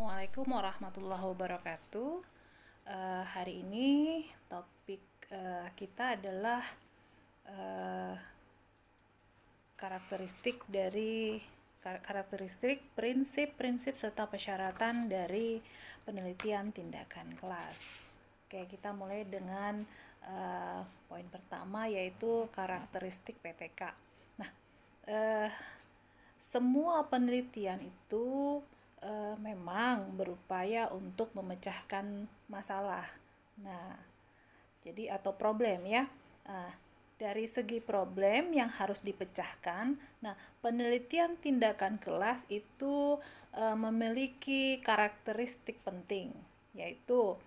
Assalamualaikum warahmatullahi wabarakatuh. Hari ini topik kita adalah karakteristik prinsip-prinsip serta persyaratan dari penelitian tindakan kelas. Oke, kita mulai dengan poin pertama, yaitu karakteristik PTK. Nah, semua penelitian itu memang berupaya untuk memecahkan masalah. Nah, jadi atau problem ya. Dari segi problem yang harus dipecahkan, nah penelitian tindakan kelas itu memiliki karakteristik penting, yaitu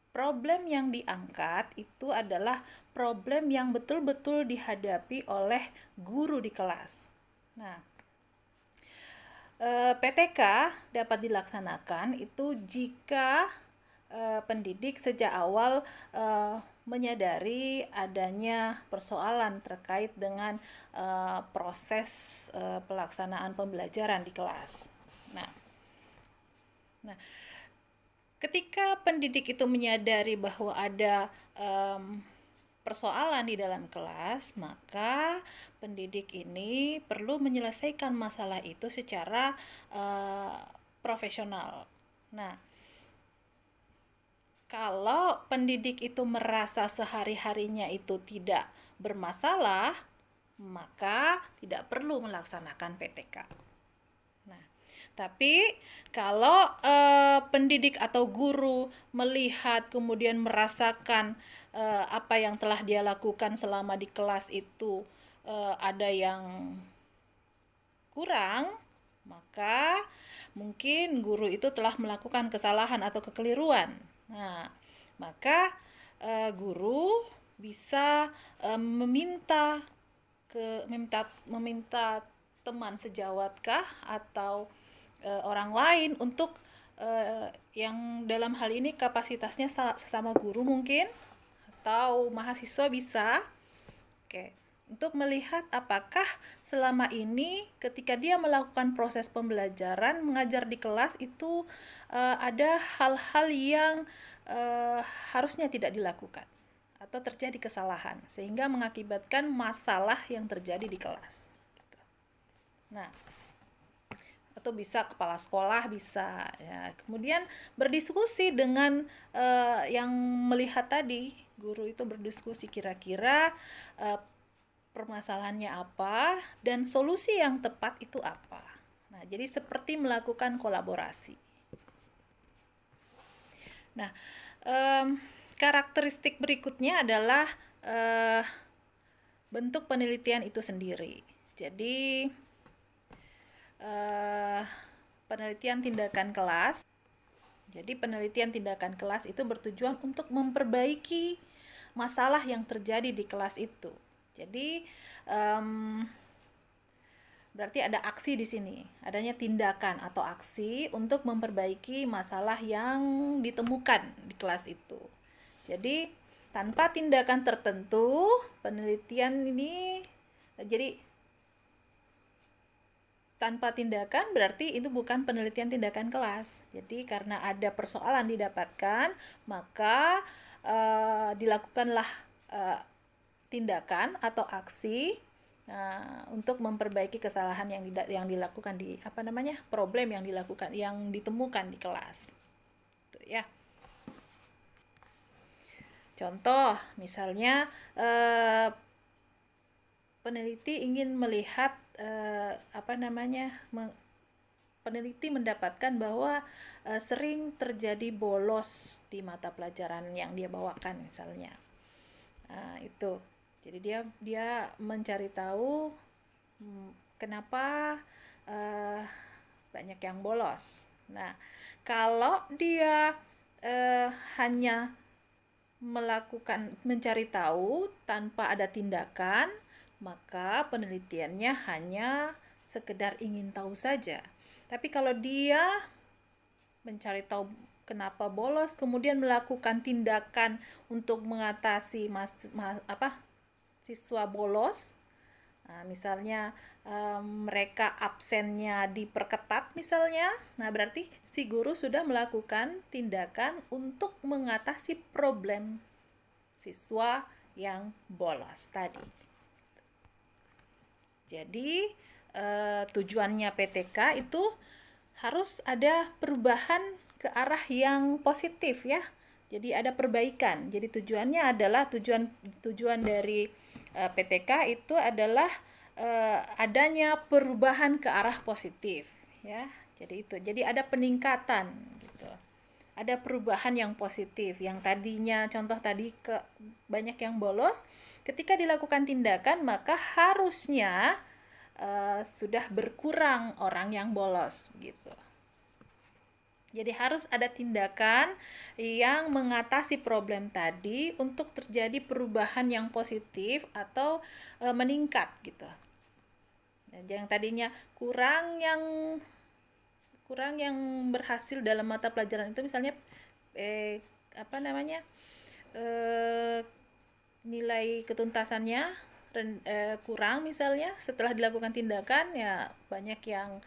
problem yang diangkat itu adalah problem yang betul-betul dihadapi oleh guru di kelas. Nah, PTK dapat dilaksanakan itu jika pendidik sejak awal menyadari adanya persoalan terkait dengan proses pelaksanaan pembelajaran di kelas. Nah, ketika pendidik itu menyadari bahwa ada persoalan di dalam kelas, maka pendidik ini perlu menyelesaikan masalah itu secara profesional. Nah, kalau pendidik itu merasa sehari-harinya itu tidak bermasalah, maka tidak perlu melaksanakan PTK. Nah, tapi kalau pendidik atau guru melihat kemudian merasakan apa yang telah dia lakukan selama di kelas itu ada yang kurang, maka mungkin guru itu telah melakukan kesalahan atau kekeliruan. Nah, maka guru bisa meminta teman sejawat-kah atau orang lain untuk yang dalam hal ini kapasitasnya sesama guru mungkin, atau mahasiswa bisa, untuk melihat apakah selama ini ketika dia melakukan proses pembelajaran mengajar di kelas itu ada hal-hal yang harusnya tidak dilakukan atau terjadi kesalahan sehingga mengakibatkan masalah yang terjadi di kelas. Nah, atau bisa kepala sekolah bisa ya. Kemudian berdiskusi dengan yang melihat tadi, guru itu berdiskusi kira-kira permasalahannya apa dan solusi yang tepat itu apa. Nah, jadi seperti melakukan kolaborasi. Nah, karakteristik berikutnya adalah bentuk penelitian itu sendiri. Jadi penelitian tindakan kelas. Jadi penelitian tindakan kelas itu bertujuan untuk memperbaiki masalah yang terjadi di kelas itu. Jadi berarti ada aksi di sini, adanya tindakan atau aksi untuk memperbaiki masalah yang ditemukan di kelas itu. Jadi tanpa tindakan tertentu, penelitian ini jadi tanpa tindakan berarti itu bukan penelitian tindakan kelas. Jadi karena ada persoalan didapatkan, maka dilakukanlah tindakan atau aksi untuk memperbaiki kesalahan yang dilakukan di problem yang ditemukan di kelas. Tuh ya. Contoh, misalnya peneliti ingin melihat peneliti mendapatkan bahwa sering terjadi bolos di mata pelajaran yang dia bawakan misalnya. Itu. Jadi dia mencari tahu kenapa banyak yang bolos. Nah, kalau dia hanya mencari tahu tanpa ada tindakan, maka penelitiannya hanya sekedar ingin tahu saja. Tapi kalau dia mencari tahu kenapa bolos, kemudian melakukan tindakan untuk mengatasi siswa bolos, misalnya mereka absennya diperketat misalnya, nah berarti si guru sudah melakukan tindakan untuk mengatasi problem siswa yang bolos tadi. Jadi tujuannya PTK itu harus ada perubahan ke arah yang positif ya. Jadi ada perbaikan. Jadi tujuannya adalah tujuan dari PTK itu adalah adanya perubahan ke arah positif ya. Jadi ada peningkatan gitu. Ada perubahan yang positif. Yang tadinya contoh tadi banyak yang bolos, ketika dilakukan tindakan maka harusnya sudah berkurang orang yang bolos gitu. Jadi harus ada tindakan yang mengatasi problem tadi untuk terjadi perubahan yang positif atau meningkat gitu. Yang tadinya kurang yang berhasil dalam mata pelajaran itu misalnya nilai ketuntasannya kurang misalnya, setelah dilakukan tindakan ya banyak yang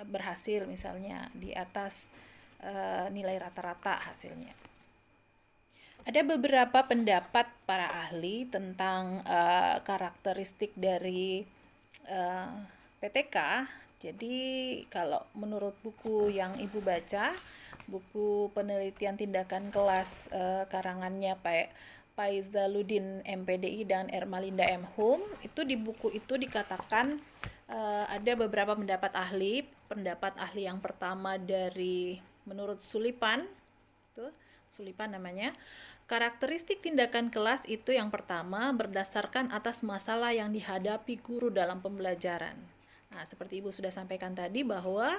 berhasil misalnya di atas nilai rata-rata hasilnya. Ada beberapa pendapat para ahli tentang karakteristik dari PTK. Jadi kalau menurut buku yang Ibu baca, buku penelitian tindakan kelas karangannya Pak Faizaluddin MPDI dan Ermalinda M. Hum, itu di buku itu dikatakan ada beberapa pendapat ahli. Pendapat ahli yang pertama dari menurut Sulipan, itu Sulipan namanya. Karakteristik tindakan kelas itu yang pertama berdasarkan atas masalah yang dihadapi guru dalam pembelajaran. Nah, seperti Ibu sudah sampaikan tadi bahwa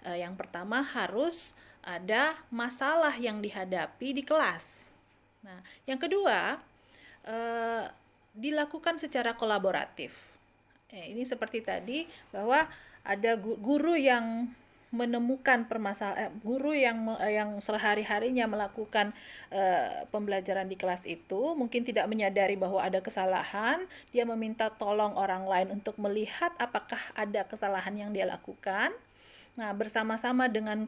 yang pertama harus ada masalah yang dihadapi di kelas. Nah, yang kedua dilakukan secara kolaboratif. Ini seperti tadi bahwa ada guru yang menemukan permasalahan, guru yang sehari-harinya melakukan pembelajaran di kelas itu mungkin tidak menyadari bahwa ada kesalahan, dia meminta tolong orang lain untuk melihat apakah ada kesalahan yang dia lakukan. Nah, bersama-sama dengan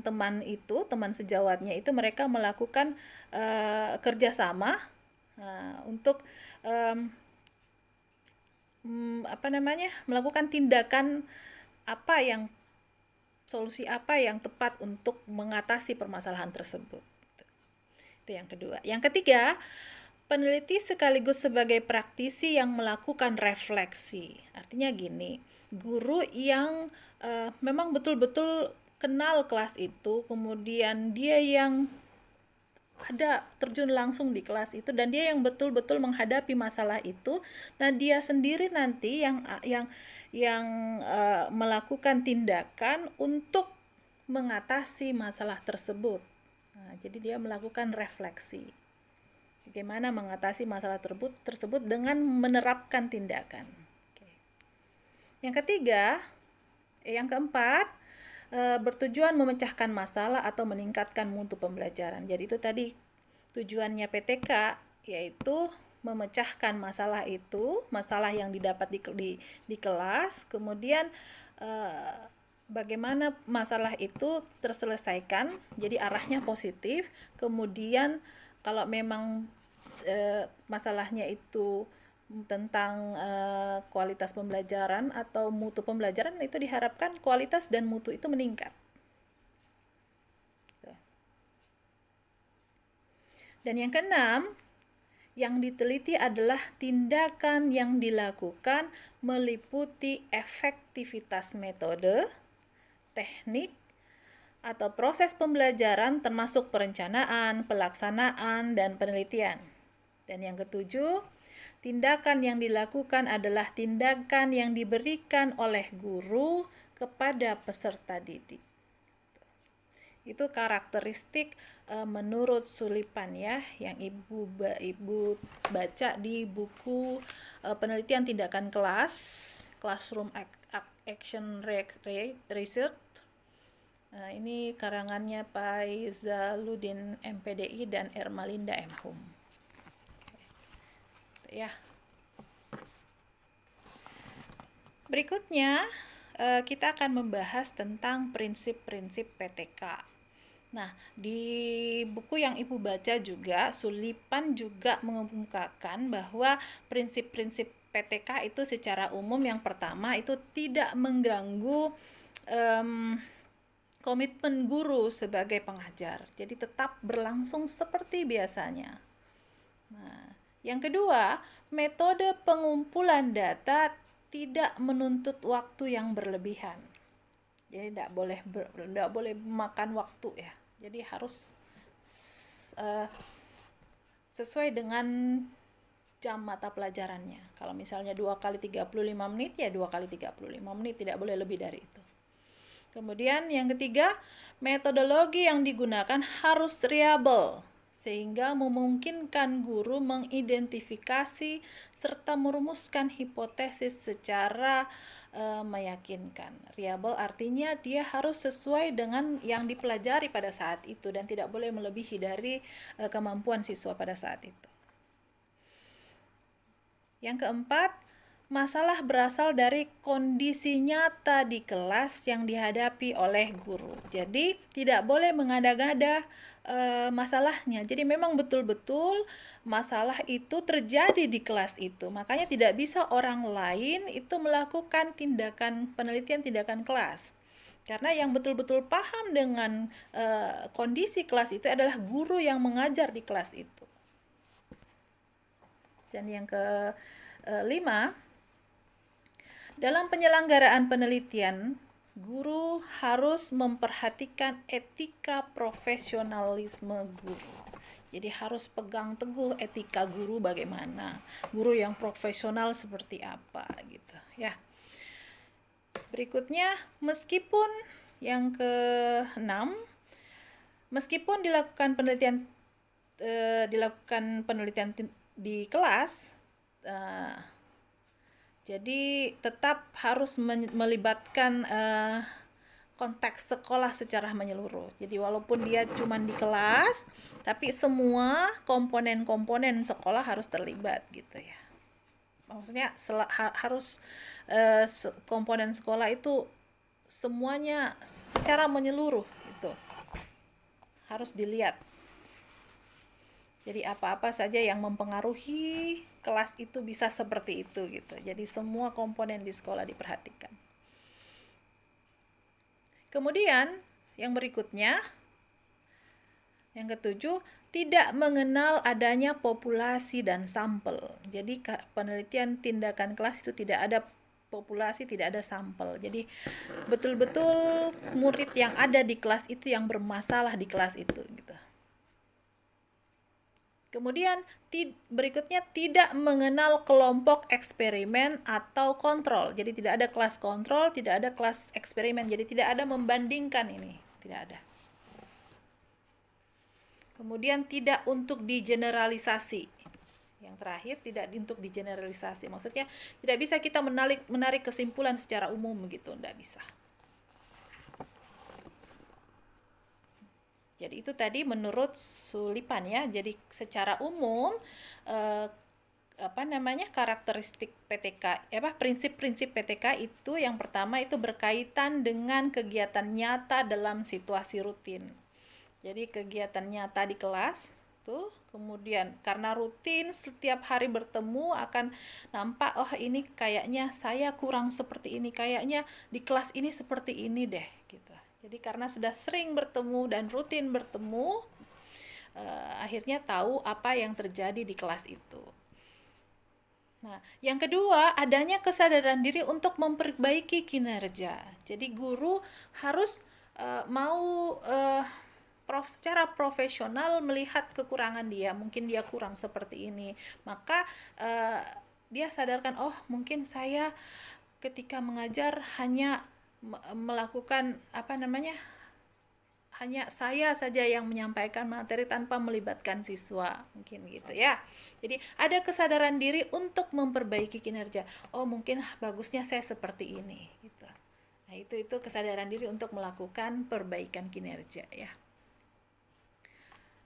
teman itu, teman sejawatnya itu mereka melakukan kerjasama untuk melakukan tindakan solusi apa yang tepat untuk mengatasi permasalahan tersebut. Itu yang kedua. Yang ketiga, peneliti sekaligus sebagai praktisi yang melakukan refleksi. Artinya gini, guru yang memang betul-betul kenal kelas itu, kemudian dia yang ada terjun langsung di kelas itu dan dia yang betul-betul menghadapi masalah itu, nah dia sendiri nanti yang melakukan tindakan untuk mengatasi masalah tersebut. Nah, jadi dia melakukan refleksi. Bagaimana mengatasi masalah tersebut dengan menerapkan tindakan. Oke. Yang keempat, bertujuan memecahkan masalah atau meningkatkan mutu pembelajaran. Jadi itu tadi tujuannya PTK, yaitu memecahkan masalah itu, masalah yang didapat di kelas, kemudian bagaimana masalah itu terselesaikan, jadi arahnya positif, kemudian kalau memang masalahnya itu tentang kualitas pembelajaran atau mutu pembelajaran, itu diharapkan kualitas dan mutu itu meningkat. Dan yang keenam, yang diteliti adalah tindakan yang dilakukan meliputi efektivitas metode, teknik, atau proses pembelajaran termasuk perencanaan, pelaksanaan, dan penelitian. Dan yang ketujuh, tindakan yang dilakukan adalah tindakan yang diberikan oleh guru kepada peserta didik. Itu karakteristik menurut Sulipan ya, yang ibu baca di buku penelitian tindakan kelas, Classroom Action Research. Ini karangannya Faizaluddin MPDI dan Ermalinda M. Hum. Ya. Berikutnya, kita akan membahas tentang prinsip-prinsip PTK. Nah, di buku yang Ibu baca juga, Sulipan juga mengemukakan bahwa prinsip-prinsip PTK itu secara umum yang pertama itu tidak mengganggu komitmen guru sebagai pengajar. Jadi tetap berlangsung seperti biasanya. Nah, yang kedua, metode pengumpulan data tidak menuntut waktu yang berlebihan. Jadi tidak boleh makan waktu ya. Jadi harus sesuai dengan jam mata pelajarannya. Kalau misalnya 2 kali 35 menit ya 2 kali 35 menit, tidak boleh lebih dari itu. Kemudian yang ketiga, metodologi yang digunakan harus reliable sehingga memungkinkan guru mengidentifikasi serta merumuskan hipotesis secara meyakinkan. Reliable artinya dia harus sesuai dengan yang dipelajari pada saat itu dan tidak boleh melebihi dari kemampuan siswa pada saat itu. Yang keempat, masalah berasal dari kondisi nyata di kelas yang dihadapi oleh guru. Jadi tidak boleh mengada-ngada masalahnya. Jadi memang betul-betul masalah itu terjadi di kelas itu. Makanya tidak bisa orang lain itu melakukan penelitian tindakan kelas. Karena yang betul-betul paham dengan kondisi kelas itu adalah guru yang mengajar di kelas itu. Dan yang kelima, dalam penyelenggaraan penelitian, guru harus memperhatikan etika profesionalisme guru. Jadi harus pegang teguh etika guru bagaimana. Guru yang profesional seperti apa gitu ya. Berikutnya, meskipun yang keenam, meskipun dilakukan penelitian di kelas, jadi tetap harus melibatkan konteks sekolah secara menyeluruh. Jadi walaupun dia cuma di kelas, tapi semua komponen-komponen sekolah harus terlibat gitu ya. Maksudnya harus komponen sekolah itu semuanya secara menyeluruh gitu. Harus dilihat. Jadi apa-apa saja yang mempengaruhi kelas itu bisa seperti itu gitu. Jadi semua komponen di sekolah diperhatikan. Kemudian yang berikutnya, yang ketujuh, tidak mengenal adanya populasi dan sampel. Jadi penelitian tindakan kelas itu tidak ada populasi, tidak ada sampel. Jadi betul-betul murid yang ada di kelas itu yang bermasalah di kelas itu gitu. Kemudian berikutnya tidak mengenal kelompok eksperimen atau kontrol. Jadi tidak ada kelas kontrol, tidak ada kelas eksperimen. Jadi tidak ada membandingkan ini, tidak ada. Kemudian tidak untuk digeneralisasi. Yang terakhir tidak untuk digeneralisasi. Maksudnya tidak bisa kita menarik kesimpulan secara umum begitu, tidak bisa. Jadi itu tadi menurut Sulipan ya. Jadi secara umum karakteristik PTK, prinsip-prinsip PTK itu yang pertama itu berkaitan dengan kegiatan nyata dalam situasi rutin. Jadi kegiatan nyata di kelas tuh, kemudian karena rutin setiap hari bertemu akan nampak oh ini kayaknya saya kurang seperti ini, kayaknya di kelas ini seperti ini deh gitu. Jadi karena sudah sering bertemu dan rutin bertemu, akhirnya tahu apa yang terjadi di kelas itu. Nah, yang kedua, adanya kesadaran diri untuk memperbaiki kinerja. Jadi guru harus secara profesional melihat kekurangan dia. Mungkin dia kurang seperti ini. Maka dia sadarkan, oh mungkin saya ketika mengajar hanya melakukan hanya saya saja yang menyampaikan materi tanpa melibatkan siswa, mungkin gitu ya. Jadi ada kesadaran diri untuk memperbaiki kinerja. Oh mungkin bagusnya saya seperti ini gitu. Nah itu kesadaran diri untuk melakukan perbaikan kinerja ya.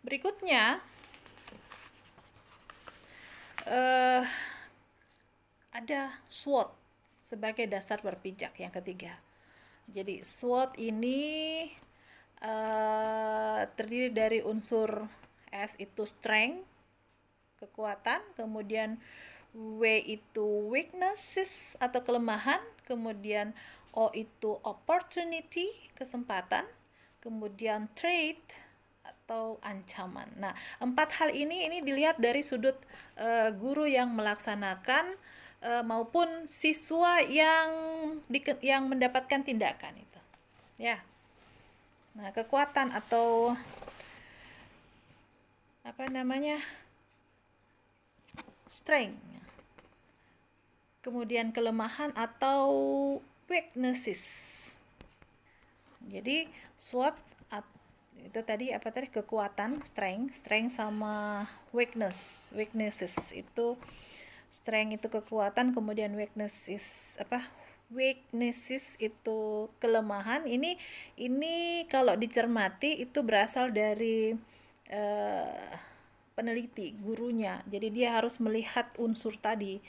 Berikutnya ada SWOT. sebagai dasar berpijak yang ketiga. Jadi SWOT ini terdiri dari unsur S itu strength, kekuatan, kemudian W itu weaknesses atau kelemahan, kemudian O itu opportunity, kesempatan, kemudian threat atau ancaman. Nah, 4 hal ini dilihat dari sudut guru yang melaksanakan maupun siswa yang mendapatkan tindakan itu. Ya. Nah, kekuatan atau strength. Kemudian kelemahan atau weaknesses. Jadi SWOT itu tadi kekuatan, strength sama weaknesses itu. Strength itu kekuatan, kemudian weaknesses itu kelemahan. Ini kalau dicermati itu berasal dari peneliti, gurunya. Jadi dia harus melihat unsur tadi,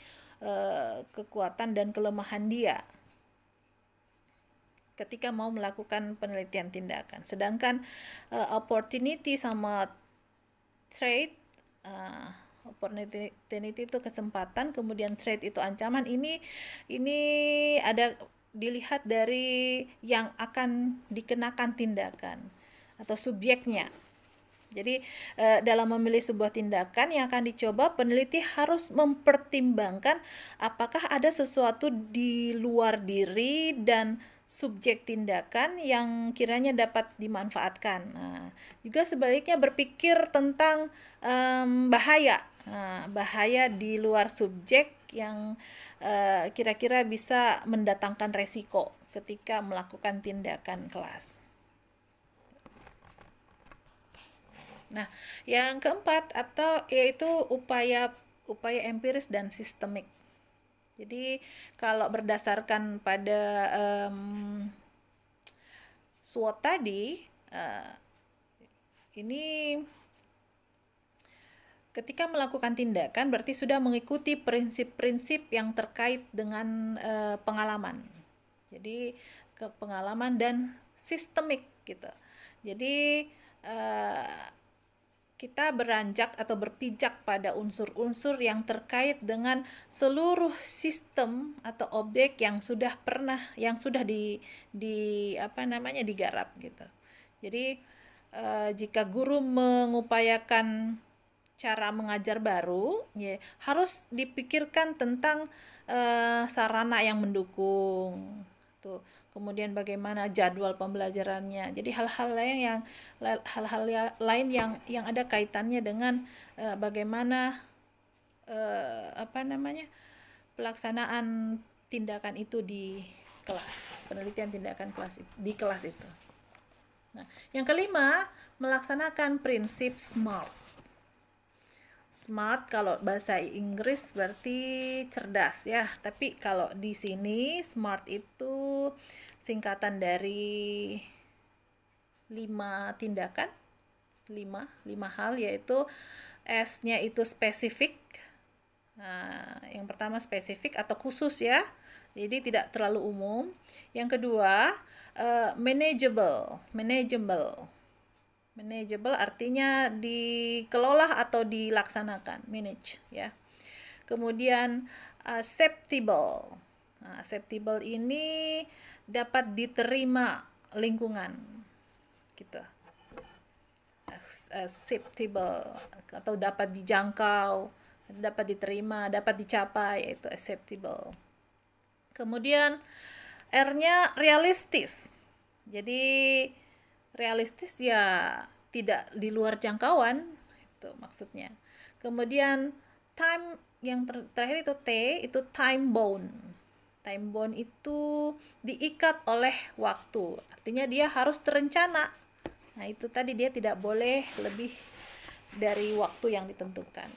kekuatan dan kelemahan dia ketika mau melakukan penelitian tindakan. Sedangkan opportunity sama threat, opportunity itu kesempatan, kemudian threat itu ancaman. Ini ada dilihat dari yang akan dikenakan tindakan atau subjeknya. Jadi dalam memilih sebuah tindakan yang akan dicoba, peneliti harus mempertimbangkan apakah ada sesuatu di luar diri dan subjek tindakan yang kiranya dapat dimanfaatkan. Nah, juga sebaliknya berpikir tentang bahaya. Bahaya di luar subjek yang kira-kira bisa mendatangkan resiko ketika melakukan tindakan kelas. Nah, yang keempat yaitu upaya empiris dan sistemik. Jadi kalau berdasarkan pada SWOT tadi, ini ketika melakukan tindakan berarti sudah mengikuti prinsip-prinsip yang terkait dengan pengalaman. Jadi ke pengalaman dan sistemik gitu. Jadi kita beranjak atau berpijak pada unsur-unsur yang terkait dengan seluruh sistem atau objek yang sudah digarap gitu. Jadi jika guru mengupayakan cara mengajar baru, ya harus dipikirkan tentang sarana yang mendukung. Tuh. Kemudian bagaimana jadwal pembelajarannya. Jadi hal-hal lain yang ada kaitannya dengan bagaimana pelaksanaan tindakan itu di kelas, penelitian tindakan kelas di kelas itu. Nah, yang kelima, melaksanakan prinsip SMART. SMART kalau bahasa Inggris berarti cerdas ya, tapi kalau di sini SMART itu singkatan dari 5 tindakan, 5 hal, yaitu S-nya itu spesifik. Nah, yang pertama spesifik atau khusus ya, jadi tidak terlalu umum. Yang kedua manageable artinya dikelola atau dilaksanakan, manage ya. Kemudian acceptable. Nah, acceptable ini dapat diterima lingkungan gitu. Acceptable atau dapat dijangkau, dapat diterima, dapat dicapai, yaitu acceptable. Kemudian R-nya realistis. Jadi realistis ya tidak di luar jangkauan, itu maksudnya. Kemudian time, yang terakhir itu T, itu time bound. Time bound itu diikat oleh waktu, artinya dia harus terencana. Nah, itu tadi dia tidak boleh lebih dari waktu yang ditentukan.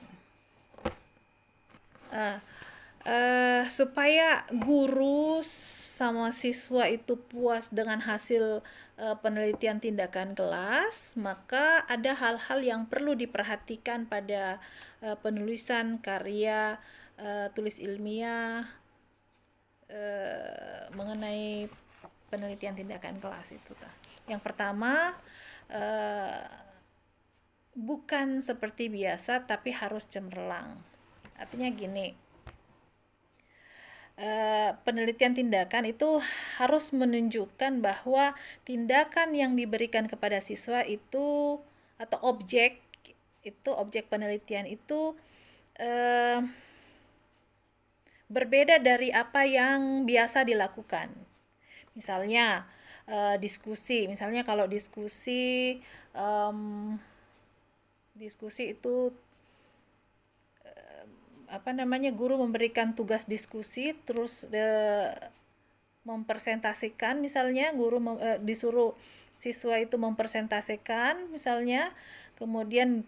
Supaya guru sama siswa itu puas dengan hasil penelitian tindakan kelas, maka ada hal-hal yang perlu diperhatikan pada penulisan karya tulis ilmiah mengenai penelitian tindakan kelas itu. Yang pertama, bukan seperti biasa tapi harus cemerlang. Artinya gini, penelitian tindakan itu harus menunjukkan bahwa tindakan yang diberikan kepada siswa itu atau objek penelitian itu berbeda dari apa yang biasa dilakukan. Misalnya diskusi, misalnya kalau diskusi itu guru memberikan tugas diskusi, terus mempresentasikan, misalnya guru disuruh siswa itu mempresentasikan misalnya, kemudian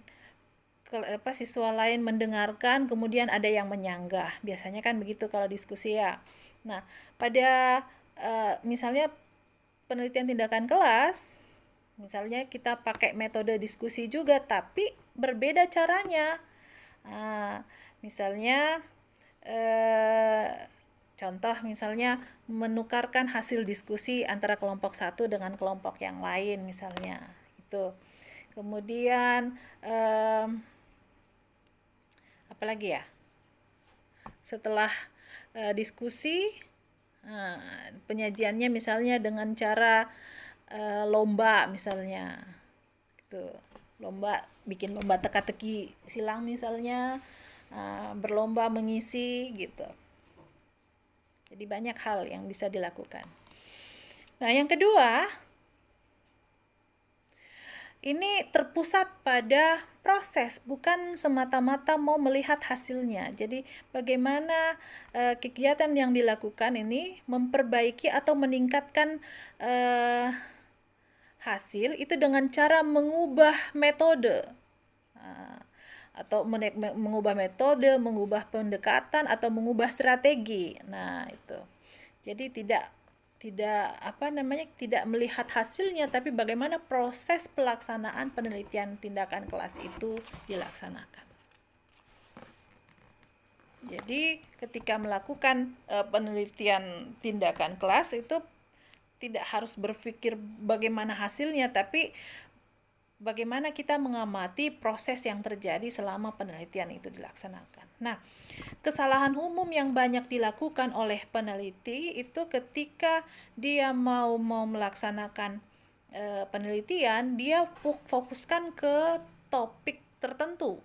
siswa lain mendengarkan, kemudian ada yang menyanggah. Biasanya kan begitu kalau diskusi ya. Nah, pada misalnya penelitian tindakan kelas, misalnya kita pakai metode diskusi juga, tapi berbeda caranya. Misalnya contoh misalnya menukarkan hasil diskusi antara kelompok satu dengan kelompok yang lain misalnya itu. Kemudian apalagi ya, setelah diskusi penyajiannya misalnya dengan cara lomba misalnya gitu, bikin lomba teka-teki silang misalnya, berlomba mengisi gitu. Jadi banyak hal yang bisa dilakukan. Nah, yang kedua, ini terpusat pada proses, bukan semata-mata mau melihat hasilnya. Jadi bagaimana kegiatan yang dilakukan ini memperbaiki atau meningkatkan hasil itu dengan cara mengubah metode, atau mengubah metode, mengubah pendekatan, atau mengubah strategi. Nah, itu. Jadi tidak melihat hasilnya, tapi bagaimana proses pelaksanaan penelitian tindakan kelas itu dilaksanakan. Jadi ketika melakukan penelitian tindakan kelas itu tidak harus berpikir bagaimana hasilnya, tapi bagaimana kita mengamati proses yang terjadi selama penelitian itu dilaksanakan. Nah, kesalahan umum yang banyak dilakukan oleh peneliti itu ketika dia mau melaksanakan penelitian, dia fokuskan ke topik tertentu,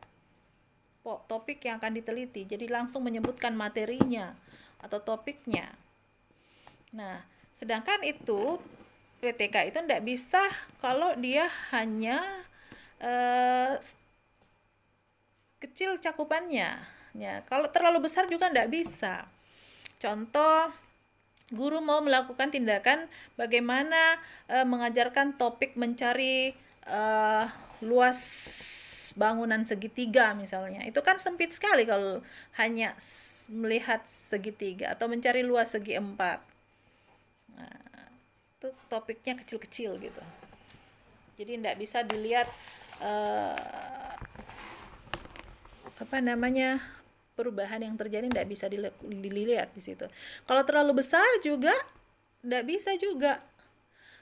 topik yang akan diteliti. Jadi langsung menyebutkan materinya atau topiknya. Nah, sedangkan itu PTK itu tidak bisa kalau dia hanya kecil cakupannya. Ya, kalau terlalu besar juga tidak bisa. Contoh, guru mau melakukan tindakan bagaimana mengajarkan topik mencari luas bangunan segitiga misalnya. Itu kan sempit sekali kalau hanya melihat segitiga, atau mencari luas segi empat. Nah, itu topiknya kecil-kecil gitu. Jadi tidak bisa dilihat perubahan yang terjadi, tidak bisa dilihat di situ. Kalau terlalu besar juga tidak bisa juga.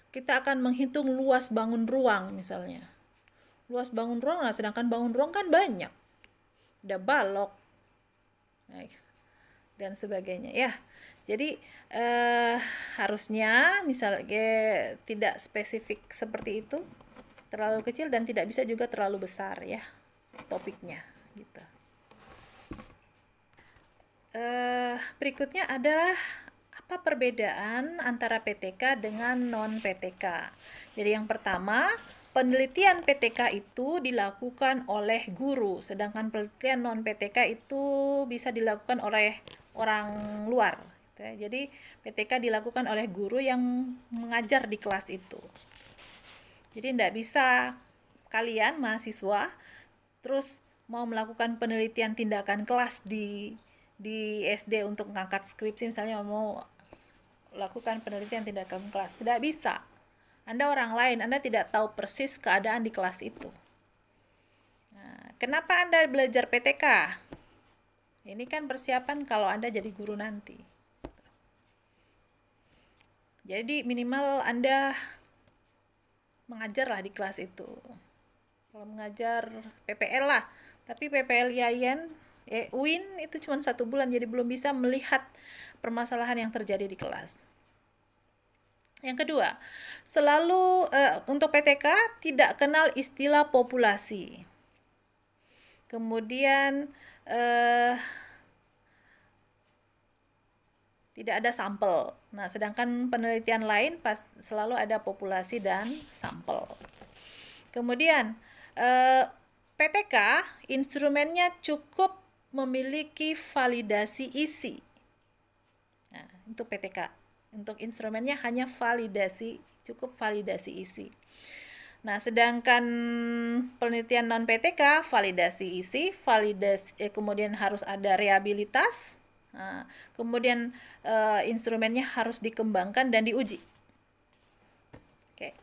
Kita akan menghitung luas bangun ruang misalnya. Luas bangun ruang, sedangkan bangun ruang kan banyak. Ada balok dan sebagainya ya. Jadi harusnya misalnya tidak spesifik seperti itu, terlalu kecil, dan tidak bisa juga terlalu besar ya topiknya gitu. Berikutnya adalah apa perbedaan antara PTK dengan non PTK. Jadi yang pertama, penelitian PTK itu dilakukan oleh guru, sedangkan penelitian non PTK itu bisa dilakukan oleh orang luar. Jadi PTK dilakukan oleh guru yang mengajar di kelas itu. Jadi tidak bisa kalian mahasiswa terus mau melakukan penelitian tindakan kelas di SD untuk mengangkat skripsi, misalnya mau lakukan penelitian tindakan kelas, tidak bisa. Anda orang lain, Anda tidak tahu persis keadaan di kelas itu. Nah, kenapa Anda belajar PTK? Ini kan persiapan kalau Anda jadi guru nanti. Jadi minimal Anda mengajar lah di kelas itu. Kalau mengajar PPL lah, tapi PPL Yayan UIN itu cuma 1 bulan, jadi belum bisa melihat permasalahan yang terjadi di kelas. Yang kedua, selalu untuk PTK tidak kenal istilah populasi. Kemudian tidak ada sampel. Nah, sedangkan penelitian lain selalu ada populasi dan sampel. Kemudian PTK instrumennya cukup memiliki validasi isi. Nah, untuk PTK, untuk instrumennya hanya cukup validasi isi. Nah, sedangkan penelitian non PTK validasi isi, kemudian harus ada reliabilitas. Nah, kemudian instrumennya harus dikembangkan dan diuji. Oke.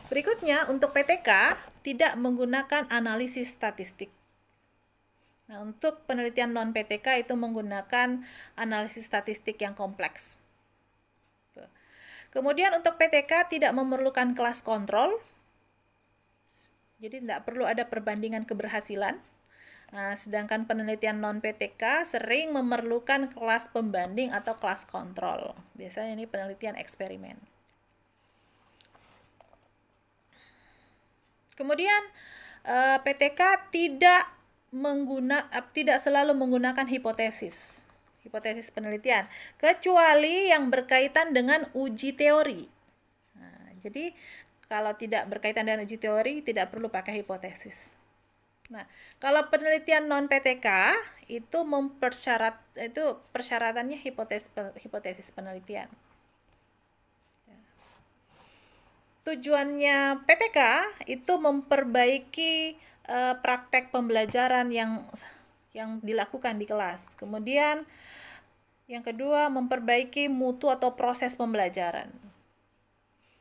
Berikutnya, untuk PTK tidak menggunakan analisis statistik. Nah, untuk penelitian non PTK itu menggunakan analisis statistik yang kompleks. Kemudian untuk PTK tidak memerlukan kelas kontrol. Jadi tidak perlu ada perbandingan keberhasilan. Nah, sedangkan penelitian non PTK sering memerlukan kelas pembanding atau kelas kontrol. Biasanya ini penelitian eksperimen. Kemudian PTK tidak selalu menggunakan hipotesis penelitian, kecuali yang berkaitan dengan uji teori. Nah, jadi kalau tidak berkaitan dengan uji teori tidak perlu pakai hipotesis. Nah, kalau penelitian non PTK itu persyaratannya hipotesis penelitian. Tujuannya PTK itu memperbaiki praktek pembelajaran yang dilakukan di kelas. Kemudian yang kedua, memperbaiki mutu atau proses pembelajaran.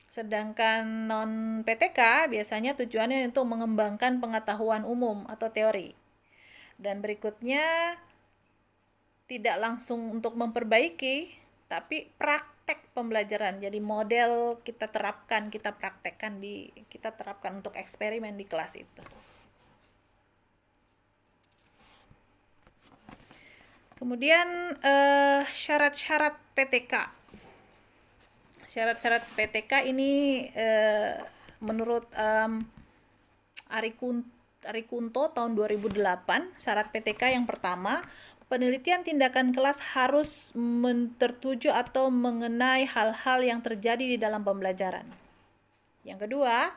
Sedangkan non PTK biasanya tujuannya untuk mengembangkan pengetahuan umum atau teori. Dan berikutnya tidak langsung untuk memperbaiki, tapi praktek pembelajaran. Jadi model kita terapkan untuk eksperimen di kelas itu. Kemudian syarat-syarat PTK. Syarat-syarat PTK ini menurut Ari Kunto tahun 2008, syarat PTK yang pertama, penelitian tindakan kelas harus tertuju atau mengenai hal-hal yang terjadi di dalam pembelajaran. Yang kedua,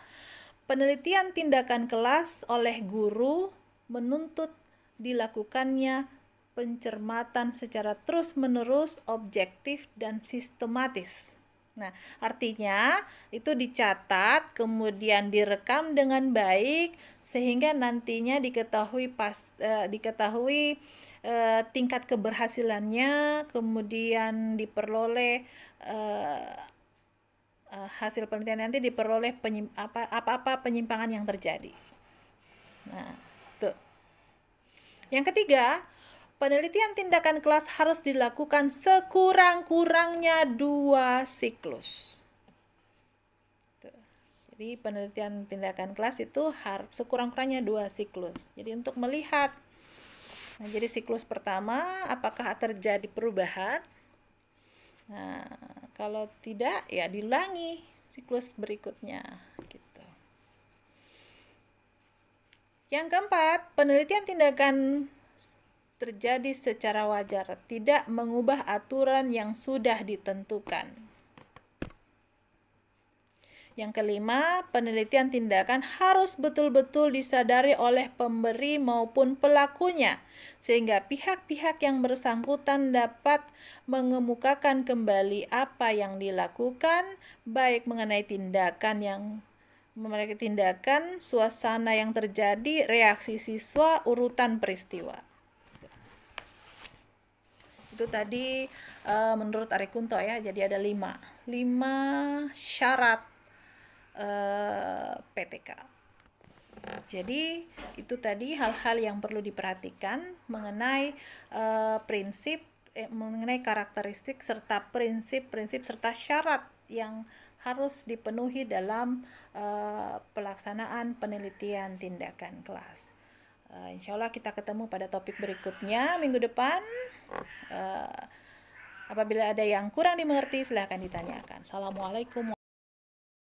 penelitian tindakan kelas oleh guru menuntut dilakukannya pencermatan secara terus-menerus, objektif, dan sistematis. Nah, artinya itu dicatat, kemudian direkam dengan baik, sehingga nantinya diketahui tingkat keberhasilannya, kemudian diperoleh hasil penelitian nanti diperoleh apa-apa penyimpangan yang terjadi. Nah, tuh. Yang ketiga, penelitian tindakan kelas harus dilakukan sekurang-kurangnya 2 siklus. Jadi penelitian tindakan kelas itu harus sekurang-kurangnya 2 siklus. Jadi untuk melihat, nah, jadi siklus pertama apakah terjadi perubahan. Nah, kalau tidak ya diulangi siklus berikutnya gitu. Yang keempat, penelitian tindakan terjadi secara wajar, tidak mengubah aturan yang sudah ditentukan. Yang kelima, penelitian tindakan harus betul-betul disadari oleh pemberi maupun pelakunya, sehingga pihak-pihak yang bersangkutan dapat mengemukakan kembali apa yang dilakukan, baik mengenai tindakan, suasana yang terjadi, reaksi siswa, urutan peristiwa. Itu tadi menurut Ari Kunto ya, jadi ada 5 syarat PTK. Jadi itu tadi hal-hal yang perlu diperhatikan mengenai prinsip mengenai karakteristik serta prinsip-prinsip serta syarat yang harus dipenuhi dalam pelaksanaan penelitian tindakan kelas. Insya Allah kita ketemu pada topik berikutnya minggu depan. Apabila ada yang kurang dimengerti, silahkan ditanyakan. Assalamualaikum.